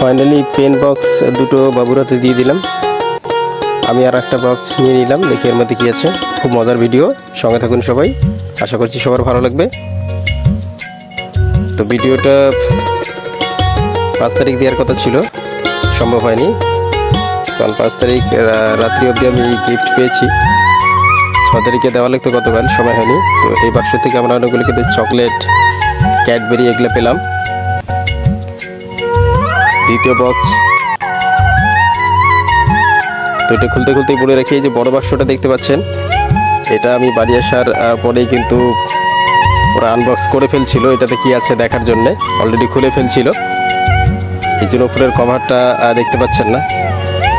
Finally pen box দুটো বাবুর হাতে দিয়ে দিলাম। আমি আর একটা বক্স নিয়ে নিলাম, দেখি এর মধ্যে কী আছে। খুব মজার ভিডিও, সঙ্গে থাকুন সবাই, আশা করছি সবার ভালো লাগবে। তো ভিডিওটা 5 তারিখ দেওয়ার কথা ছিল, সম্ভব হয়নি, কারণ 5 তারিখ রাত্রি অবধি আমি গিফট পেয়েছি। 6 তারিখে দেওয়া লাগতো গতকাল, সময় হয়নি। তো এই বাক্স থেকে আমরা অনেকগুলো কিন্তু চকলেট, ক্যাডবেরি এগুলো পেলাম। দ্বিতীয় বক্স, তো এটা খুলতে খুলতেই বলে রাখি, এই যে বড় বাক্সটা দেখতে পাচ্ছেন, এটা আমি বাড়ি আসার পরেই কিন্তু ওরা আনবক্স করে ফেলছিল, এটাতে কি আছে দেখার জন্যে, অলরেডি খুলে ফেলছিল। এই জন্য উপরের কভারটা দেখতে পাচ্ছেন না,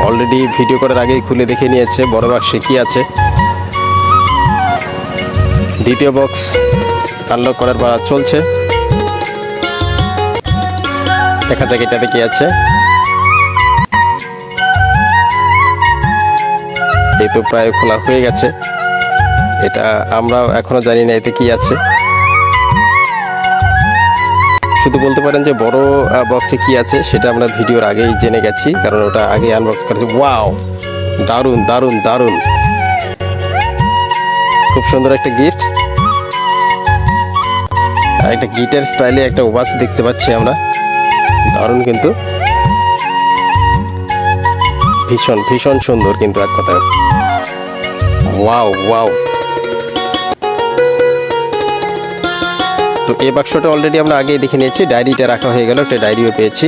অলরেডি ভিডিও করার আগেই খুলে দেখে নিয়েছে বড় বাক্সে কি আছে। দ্বিতীয় বক্স আনলক করার পর চলছে, দেখা যাক এটাতে কি আছে। এই তো প্রায় খোলা হয়ে গেছে, এটা আমরা এখনো জানি না এতে কি আছে। শুধু বলতে পারেন যে বড় বক্সে কি আছে সেটা আমরা ভিডিওর আগেই জেনে গেছি, কারণ ওটা আগে আনবক্স করেছি। ওয়াও, দারুণ দারুণ দারুণ, খুব সুন্দর একটা গিফট। একটা গিটার স্টাইলে একটা ওয়াচ দেখতে পাচ্ছি আমরা, দারুণ কিন্তু, ভীষণ ভীষণ সুন্দর কিন্তু এক কথা। Wow wow. তো এই বাক্সটা অলরেডি আমরা আগেই দেখে নিয়েছি, ডায়েরিটা রাখা হয়ে গেল, একটা ডায়েরিও পেয়েছি।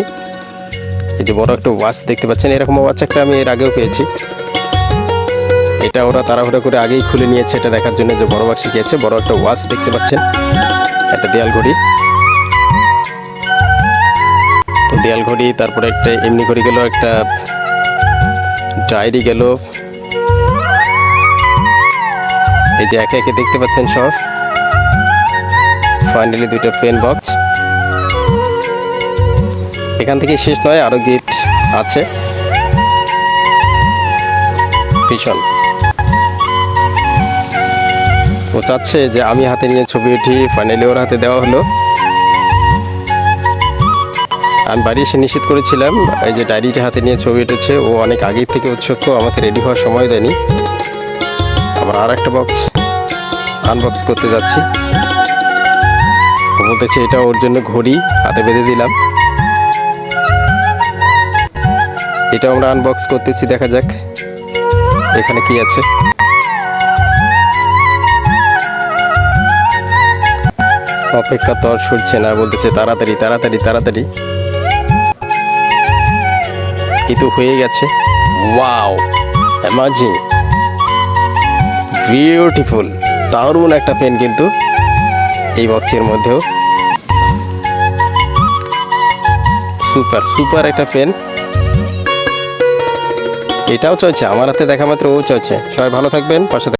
এই যে বড় একটা ওয়াচ দেখতে পাচ্ছেন, এরকম ওয়াচ একটা আমি এর আগেও পেয়েছি। এটা ওরা তাড়াহুড়ো করে আগেই খুলে নিয়েছে এটা দেখার জন্য যে বড় বাক্সে কি আছে। বড় একটা ওয়াচ দেখতে পাচ্ছেন, একটা দেয়াল ঘড়ি, দেয়াল ঘড়ি, তারপরে একটা এমনি ঘড়ি গেল, একটা ডায়েরি গেল। এই যে একে একে দেখতে পাচ্ছেন সব। ফাইনালি দুটো পেন বক্স, এখান থেকে শেষ নয়, আরো গিফট আছে। ভীষণ ও চাচ্ছে যে আমি হাতে নিয়ে ছবি উঠি, ফাইনালি ওর হাতে দেওয়া হলো। আমি বাড়ি এসে নিশ্চিত করেছিলাম, এই যে ডায়েরিটা হাতে নিয়ে ছবি উঠেছে, ও অনেক আগের থেকে উৎসুক, আমাকে রেডি হওয়ার সময় দেয়নি। আবার আর একটা বক্স আনবক্স করতে যাচ্ছি, ও বলতেছে এটা ওর জন্য ঘড়ি, হাতে বেঁধে দিলাম। এটা আমরা আনবক্স করতেছি, দেখা যাক এখানে কি আছে। অপেক্ষা তো আর সরছে না, বলতেছে তাড়াতাড়ি তাড়াতাড়ি তাড়াতাড়ি। এই তো হয়ে গেছে। ওয়াও, অ্যামাজিং, বিউটিফুল, দারুণ একটা পেন কিন্তু এই বক্সের মধ্যেও। সুপার সুপার একটা পেন, এটাও চলছে আমার হাতে দেখা মাত্র ও চলছে। সবাই ভালো থাকবেন, পাশে